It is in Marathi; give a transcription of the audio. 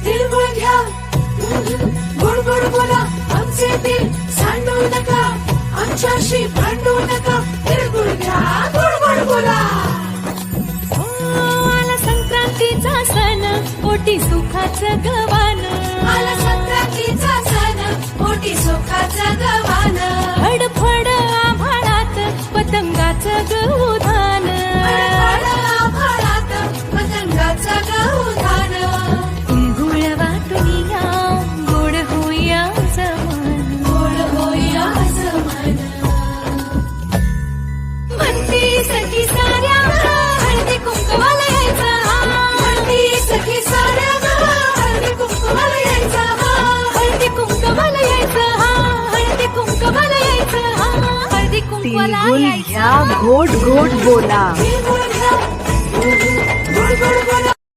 तिळगुळ घ्या, गोड गोड बोला, आमचे दिल सांडू नका, आमच्याशी भांडू नका. तिळगुळ घ्या, गोड गोड बोला. आला संक्रांतीचा सण, पोटी सुखाचं गवान. आला संक्रांतीचा सण, पोटी सुखाचं गवान. फडफड आभाळात पतंगाचं गहुधान. आभाळात पतंगाचं गहुधान. तिळगुळ वाटून या, गोड होईया जमान. गोड होईया जमान. म्हणती सखी साऱ्या हळदी कुंकवाला यायचं. म्हणती सखी साऱ्या हळदी कुंकवाला यायचं. हळदी कुंकवाला यायचं. हळदी कुंकवाला यायचं. हळदी कुंकवाला तिळगुळ घ्या, गोड गोड बोला.